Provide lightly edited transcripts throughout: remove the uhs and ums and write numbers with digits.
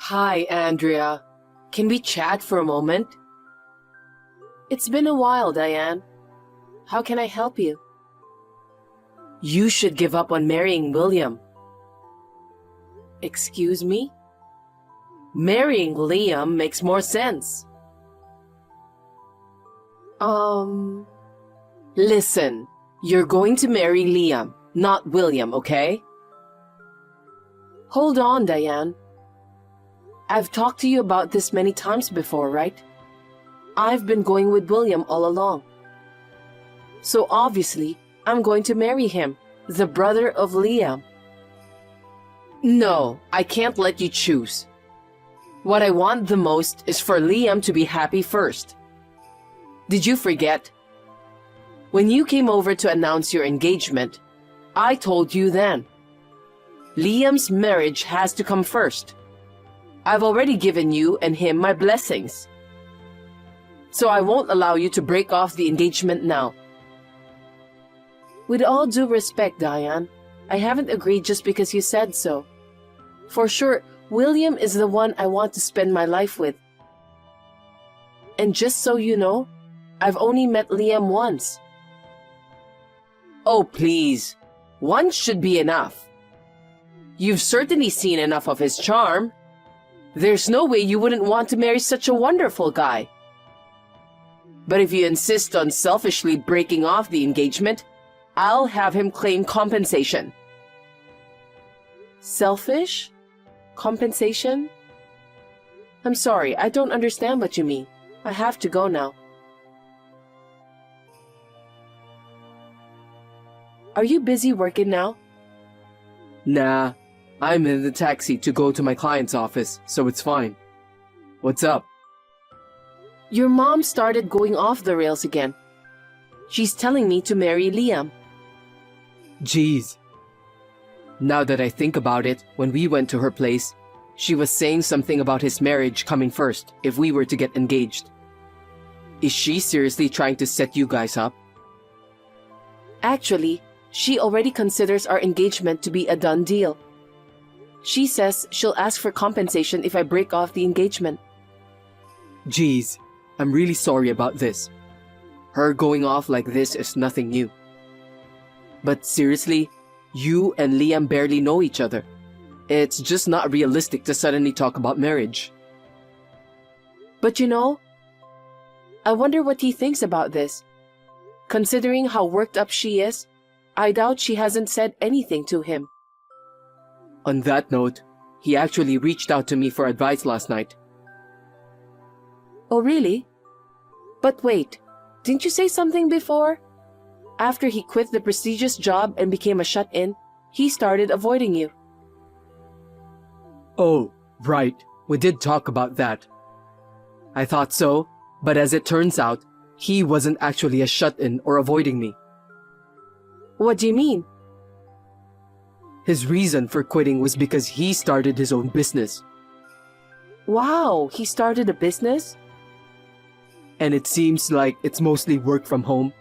Hi, Andrea. Can we chat for a moment? It's been a while, Diane. How can I help you? You should give up on marrying William. Excuse me? Marrying Liam makes more sense. Listen, you're going to marry Liam, not William, okay? Hold on, Diane. I've talked to you about this many times before, right? I've been going with William all along. So obviously, I'm going to marry him, the brother of Liam. No, I can't let you choose. What I want the most is for Liam to be happy first. Did you forget? When you came over to announce your engagement, I told you then. Liam's marriage has to come first. I've already given you and him my blessings. So I won't allow you to break off the engagement now. With all due respect, Diane, I haven't agreed just because you said so. For sure, William is the one I want to spend my life with. And just so you know, I've only met Liam once. Oh, please. Once should be enough. You've certainly seen enough of his charm. There's no way you wouldn't want to marry such a wonderful guy. But if you insist on selfishly breaking off the engagement, I'll have him claim compensation. Selfish? Compensation? I'm sorry, I don't understand what you mean. I have to go now. Are you busy working now? Nah, I'm in the taxi to go to my client's office, so it's fine. What's up? Your mom started going off the rails again. She's telling me to marry Liam. Jeez. Now that I think about it, when we went to her place, she was saying something about his marriage coming first if we were to get engaged. Is she seriously trying to set you guys up? Actually, she already considers our engagement to be a done deal. She says she'll ask for compensation if I break off the engagement. Jeez, I'm really sorry about this. Her going off like this is nothing new. But seriously, you and Liam barely know each other. It's just not realistic to suddenly talk about marriage. But you know, I wonder what he thinks about this. Considering how worked up she is, I doubt she hasn't said anything to him. On that note, he actually reached out to me for advice last night. Oh, really? But wait, didn't you say something before? After he quit the prestigious job and became a shut-in, he started avoiding you. Oh, right. We did talk about that. I thought so, but as it turns out, he wasn't actually a shut-in or avoiding me. What do you mean? His reason for quitting was because he started his own business. Wow, he started a business? And it seems like it's mostly work from home.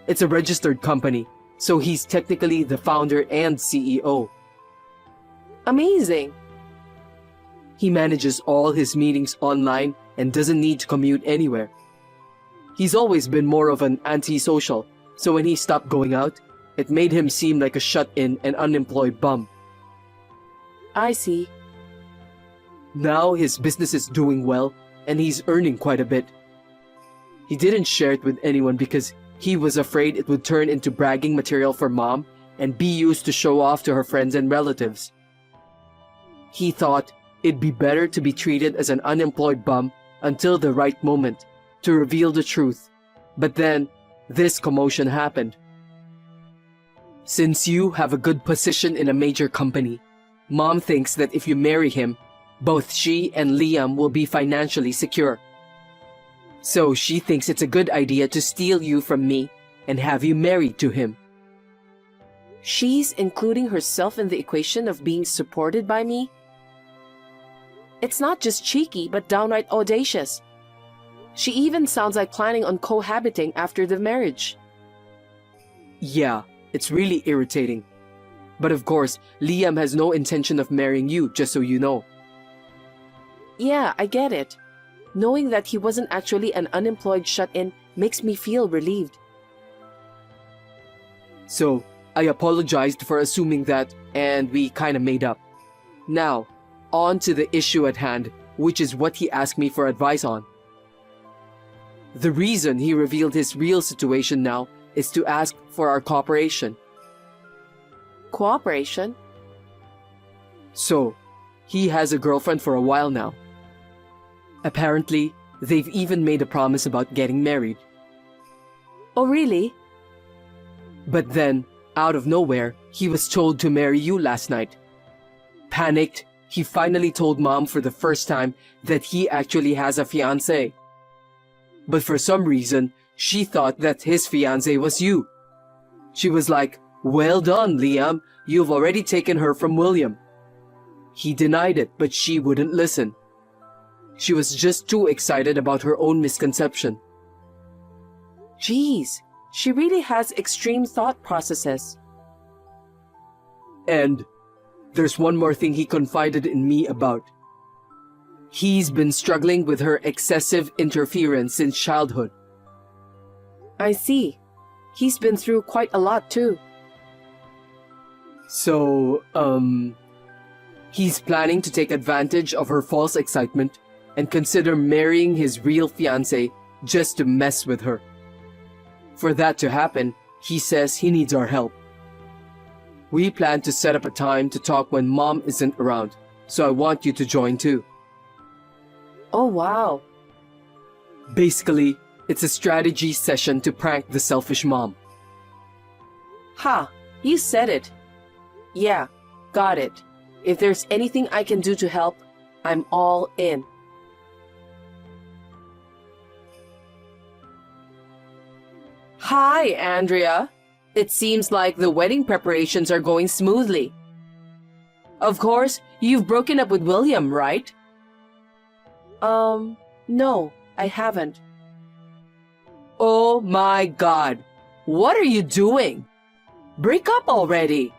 It's a registered company, so he's technically the founder and CEO. Amazing. He manages all his meetings online and doesn't need to commute anywhere. He's always been more of an antisocial, so when he stopped going out, it made him seem like a shut-in and unemployed bum. I see. Now his business is doing well, and he's earning quite a bit. He didn't share it with anyone because he was afraid it would turn into bragging material for mom and be used to show off to her friends and relatives. He thought it'd be better to be treated as an unemployed bum until the right moment to reveal the truth. But then, this commotion happened. Since you have a good position in a major company, Mom thinks that if you marry him, both she and Liam will be financially secure. So she thinks it's a good idea to steal you from me and have you married to him. She's including herself in the equation of being supported by me? It's not just cheeky, but downright audacious. She even sounds like planning on cohabiting after the marriage. Yeah, it's really irritating. But of course, Liam has no intention of marrying you, just so you know. Yeah, I get it. Knowing that he wasn't actually an unemployed shut-in makes me feel relieved. So, I apologized for assuming that, and we kinda made up. Now, on to the issue at hand, which is what he asked me for advice on. The reason he revealed his real situation now is to ask for our cooperation. Cooperation? So, he has a girlfriend for a while now. Apparently, they've even made a promise about getting married. Oh, really? But then, out of nowhere, he was told to marry you last night. Panicked, he finally told Mom for the first time that he actually has a fiancé. But for some reason, she thought that his fiancé was you. She was like, "Well done, Liam, you've already taken her from William." He denied it, but she wouldn't listen. She was just too excited about her own misconception. Jeez, she really has extreme thought processes. And there's one more thing he confided in me about. He's been struggling with her excessive interference since childhood. I see. He's been through quite a lot too. So, he's planning to take advantage of her false excitement and consider marrying his real fiancé just to mess with her. For that to happen, he says he needs our help. We plan to set up a time to talk when Mom isn't around, so I want you to join too. Oh, wow. Basically, it's a strategy session to prank the selfish mom. Ha, you said it. Yeah, got it. If there's anything I can do to help, I'm all in. Hi, Andrea. It seems like the wedding preparations are going smoothly. Of course, you've broken up with William, right? No, I haven't. Oh my God. What are you doing? Break up already.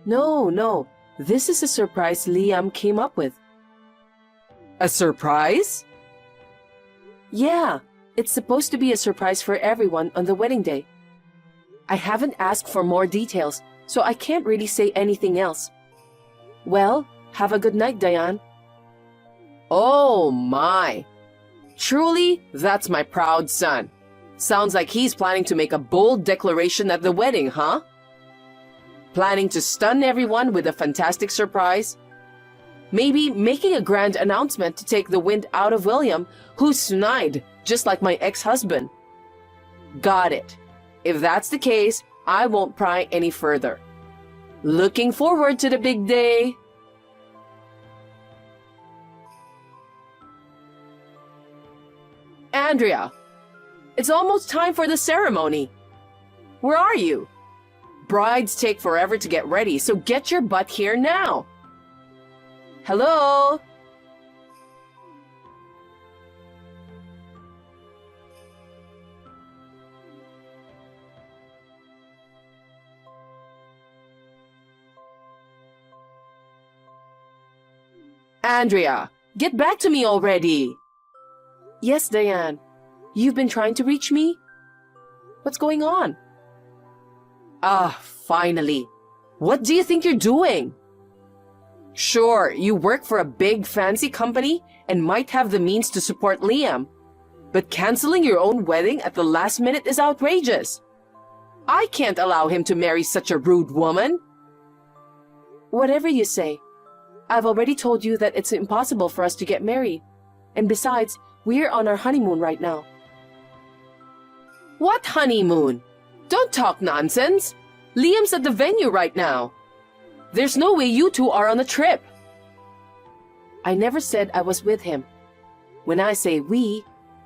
No. This is a surprise Liam came up with. A surprise? Yeah, it's supposed to be a surprise for everyone on the wedding day. I haven't asked for more details, so I can't really say anything else. Well, have a good night, Diane. Oh my. Truly, that's my proud son. Sounds like he's planning to make a bold declaration at the wedding, huh? Planning to stun everyone with a fantastic surprise? Maybe making a grand announcement to take the wind out of William, who's snide, just like my ex-husband. Got it. If that's the case, I won't pry any further. Looking forward to the big day. Andrea, it's almost time for the ceremony. Where are you? Brides take forever to get ready, so get your butt here now. Hello? Andrea, get back to me already. Yes, Diane. You've been trying to reach me? What's going on? Ah, finally. What do you think you're doing? Sure, you work for a big fancy company and might have the means to support Liam. But canceling your own wedding at the last minute is outrageous. I can't allow him to marry such a rude woman. Whatever you say. I've already told you that it's impossible for us to get married. And besides, we're on our honeymoon right now. What honeymoon? Don't talk nonsense. Liam's at the venue right now. There's no way you two are on a trip. I never said I was with him. When I say we,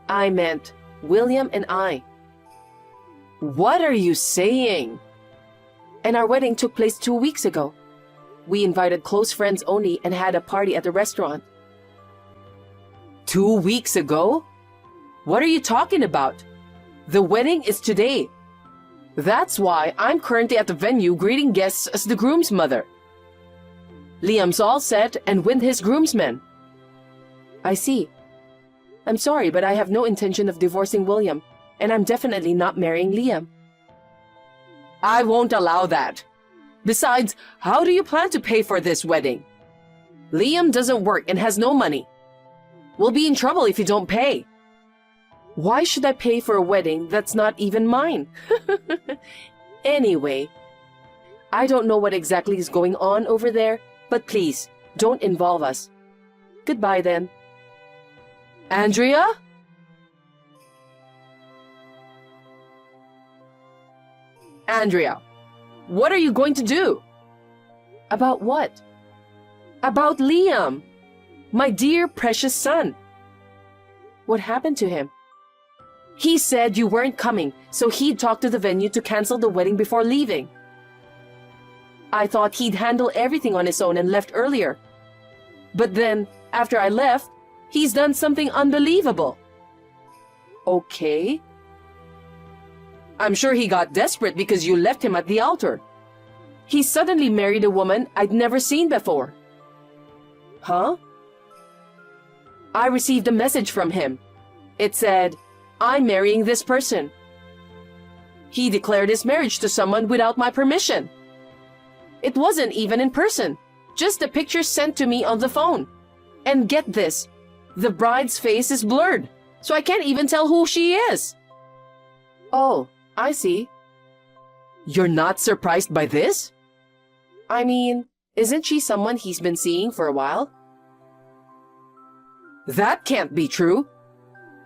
I meant William and I. What are you saying? And our wedding took place 2 weeks ago. We invited close friends only and had a party at the restaurant. 2 weeks ago? What are you talking about? The wedding is today. That's why I'm currently at the venue greeting guests as the groom's mother. Liam's all set and with his groomsmen. I see. I'm sorry, but I have no intention of divorcing William, and I'm definitely not marrying Liam. I won't allow that. Besides, how do you plan to pay for this wedding? Liam doesn't work and has no money. We'll be in trouble if you don't pay. Why should I pay for a wedding that's not even mine? Anyway, I don't know what exactly is going on over there, but please, don't involve us. Goodbye then. Andrea? Andrea, what are you going to do? About what? About Liam, my dear precious son. What happened to him? He said you weren't coming, so he'd talked to the venue to cancel the wedding before leaving. I thought he'd handle everything on his own and left earlier. But then, after I left, he's done something unbelievable. Okay. I'm sure he got desperate because you left him at the altar. He suddenly married a woman I'd never seen before. Huh? I received a message from him. It said, I'm marrying this person. He declared his marriage to someone without my permission. It wasn't even in person, just a picture sent to me on the phone. And get this, the bride's face is blurred, so I can't even tell who she is. Oh, I see. You're not surprised by this? I mean, isn't she someone he's been seeing for a while? That can't be true.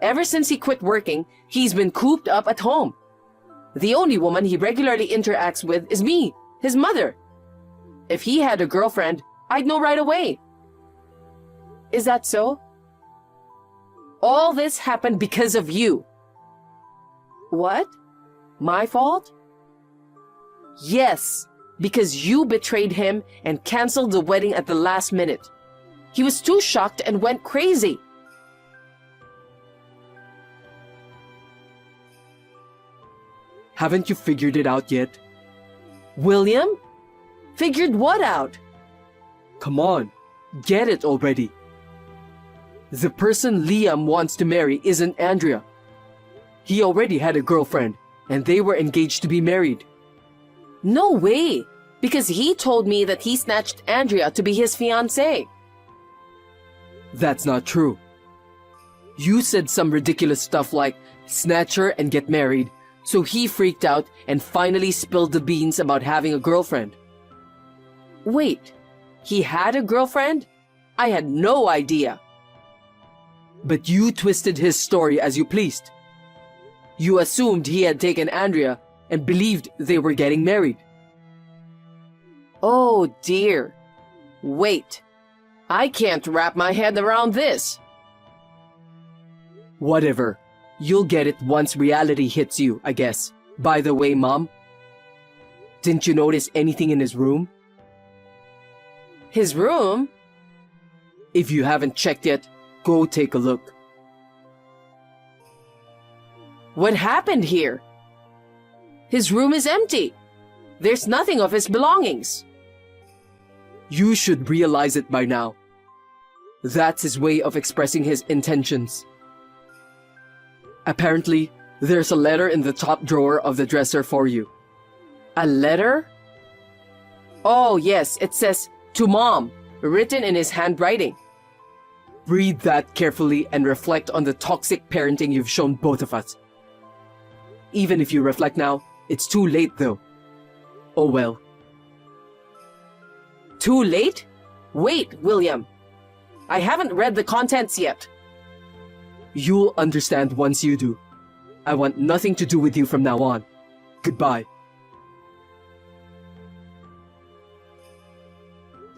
Ever since he quit working, he's been cooped up at home. The only woman he regularly interacts with is me, his mother. If he had a girlfriend, I'd know right away. Is that so? All this happened because of you. What? My fault? Yes, because you betrayed him and canceled the wedding at the last minute. He was too shocked and went crazy. Haven't you figured it out yet? William? Figured what out? Come on, get it already. The person Liam wants to marry isn't Andrea. He already had a girlfriend, and they were engaged to be married. No way, because he told me that he snatched Andrea to be his fiancée. That's not true. You said some ridiculous stuff like snatch her and get married, so he freaked out and finally spilled the beans about having a girlfriend. Wait, he had a girlfriend? I had no idea. But you twisted his story as you pleased. You assumed he had taken Andrea and believed they were getting married. Oh dear. Wait, I can't wrap my head around this. Whatever. You'll get it once reality hits you, I guess. By the way, Mom, didn't you notice anything in his room? His room? If you haven't checked yet, go take a look. What happened here? His room is empty. There's nothing of his belongings. You should realize it by now. That's his way of expressing his intentions. Apparently, there's a letter in the top drawer of the dresser for you. A letter? Oh, yes, it says, "To Mom," written in his handwriting. Read that carefully and reflect on the toxic parenting you've shown both of us. Even if you reflect now, it's too late though. Oh well. Too late? Wait, William. I haven't read the contents yet. You'll understand once you do. I want nothing to do with you from now on. Goodbye.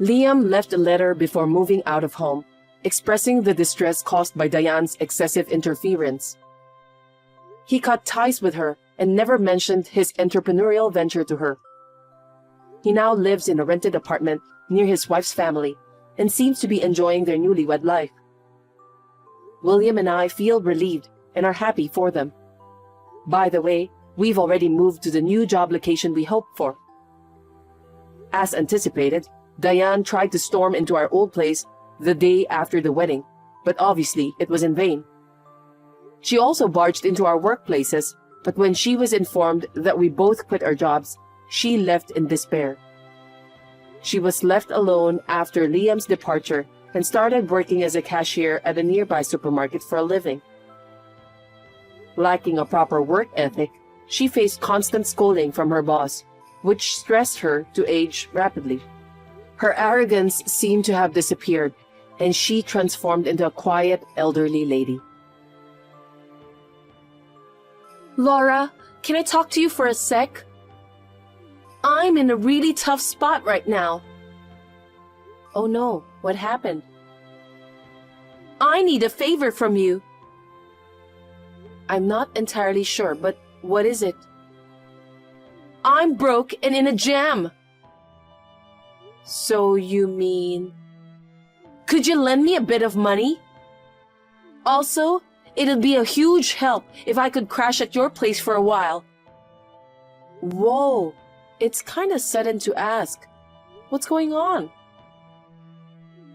Liam left a letter before moving out of home, expressing the distress caused by Diane's excessive interference. He cut ties with her and never mentioned his entrepreneurial venture to her. He now lives in a rented apartment near his wife's family and seems to be enjoying their newlywed life. William and I feel relieved and are happy for them. By the way, we've already moved to the new job location we hoped for. As anticipated, Diane tried to storm into our old place the day after the wedding but obviously it was in vain. She also barged into our workplaces, but when she was informed that we both quit our jobs, she left in despair. She was left alone after Liam's departure and started working as a cashier at a nearby supermarket for a living. Lacking a proper work ethic, she faced constant scolding from her boss, which stressed her to age rapidly. Her arrogance seemed to have disappeared, and she transformed into a quiet, elderly lady. Laura, can I talk to you for a sec? I'm in a really tough spot right now. Oh no, what happened? I need a favor from you. I'm not entirely sure, but what is it? I'm broke and in a jam. So you mean... Could you lend me a bit of money? Also, it'd be a huge help if I could crash at your place for a while. Whoa, it's kind of sudden to ask. What's going on?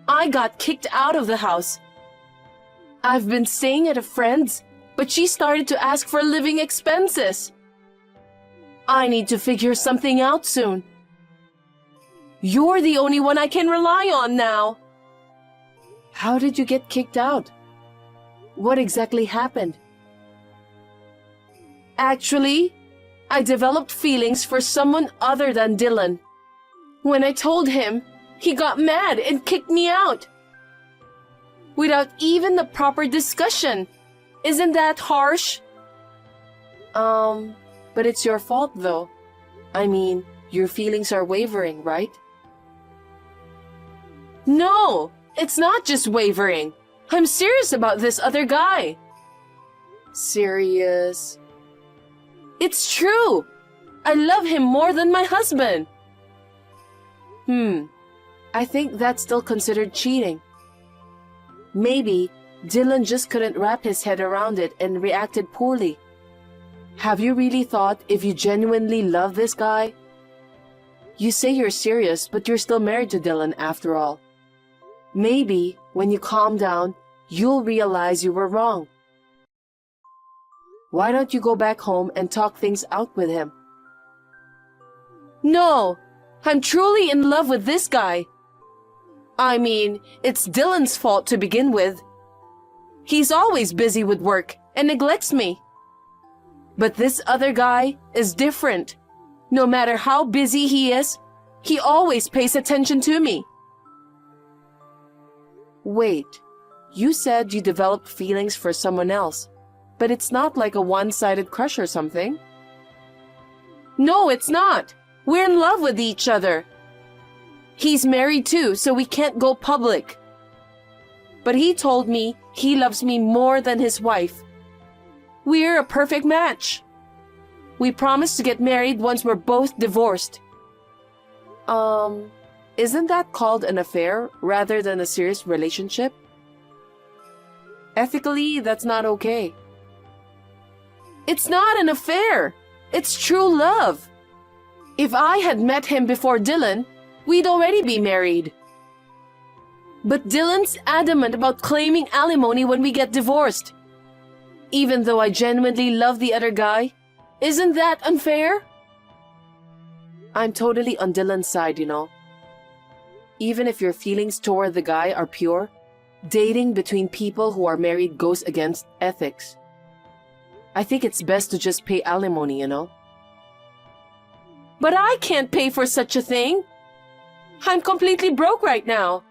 I got kicked out of the house. I've been staying at a friend's, but she started to ask for living expenses. I need to figure something out soon. You're the only one I can rely on now. How did you get kicked out? What exactly happened? Actually, I developed feelings for someone other than Dylan. When I told him, he got mad and kicked me out. Without even the proper discussion. Isn't that harsh? But it's your fault though. I mean, your feelings are wavering, right? No, it's not just wavering. I'm serious about this other guy. Serious? It's true. I love him more than my husband. I think that's still considered cheating. Maybe Dylan just couldn't wrap his head around it and reacted poorly. Have you really thought if you genuinely love this guy? You say you're serious, but you're still married to Dylan after all. Maybe when you calm down, you'll realize you were wrong. Why don't you go back home and talk things out with him? No, I'm truly in love with this guy. I mean, it's Dylan's fault to begin with. He's always busy with work and neglects me. But this other guy is different. No matter how busy he is, he always pays attention to me. Wait, you said you developed feelings for someone else, but it's not like a one-sided crush or something. No, it's not. We're in love with each other. He's married too, so we can't go public. But he told me he loves me more than his wife. We're a perfect match. We promised to get married once we're both divorced. Isn't that called an affair rather than a serious relationship? Ethically, that's not okay. It's not an affair. It's true love. If I had met him before Dylan, we'd already be married. But Dylan's adamant about claiming alimony when we get divorced. Even though I genuinely love the other guy, isn't that unfair? I'm totally on Dylan's side, you know. Even if your feelings toward the guy are pure, dating between people who are married goes against ethics. I think it's best to just pay alimony, you know. But I can't pay for such a thing. I'm completely broke right now.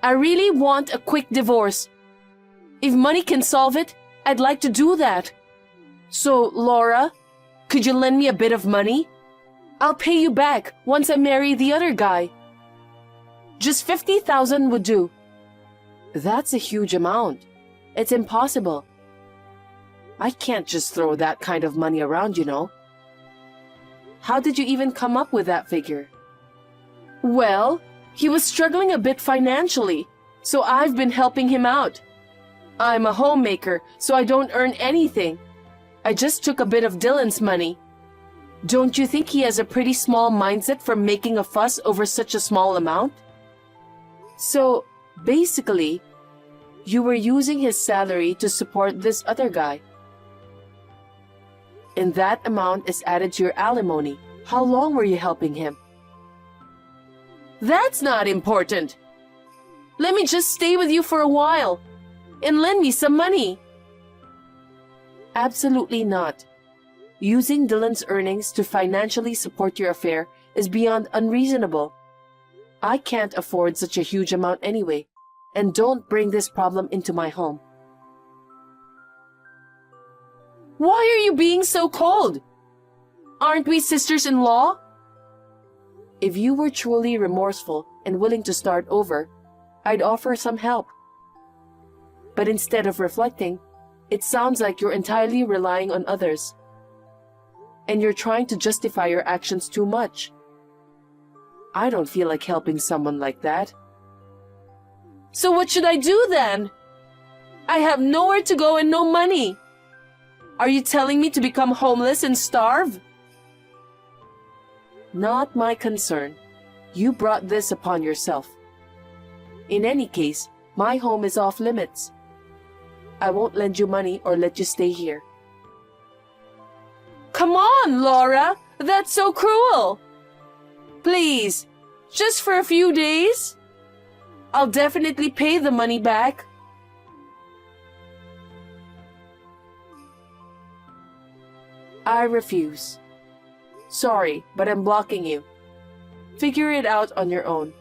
I really want a quick divorce. If money can solve it, I'd like to do that. So, Laura, could you lend me a bit of money? I'll pay you back once I marry the other guy. Just 50,000 would do. That's a huge amount. It's impossible. I can't just throw that kind of money around, you know. How did you even come up with that figure? Well, he was struggling a bit financially, so I've been helping him out. I'm a homemaker, so I don't earn anything. I just took a bit of Dylan's money. Don't you think he has a pretty small mindset for making a fuss over such a small amount? So, basically, You were using his salary to support this other guy. And that amount is added to your alimony. How long were you helping him? That's not important. Let me just stay with you for a while and lend me some money. Absolutely not. Using Dylan's earnings to financially support your affair is beyond unreasonable. I can't afford such a huge amount anyway, and don't bring this problem into my home. Why are you being so cold? Aren't we sisters-in-law? If you were truly remorseful and willing to start over, I'd offer some help. But instead of reflecting, it sounds like you're entirely relying on others. And you're trying to justify your actions too much. I don't feel like helping someone like that. So what should I do then? I have nowhere to go and no money. Are you telling me to become homeless and starve? Not my concern. You brought this upon yourself. In any case, my home is off limits. I won't lend you money or let you stay here. Come on, Laura! That's so cruel! Please, just for a few days? I'll definitely pay the money back. I refuse. Sorry, but I'm blocking you. Figure it out on your own.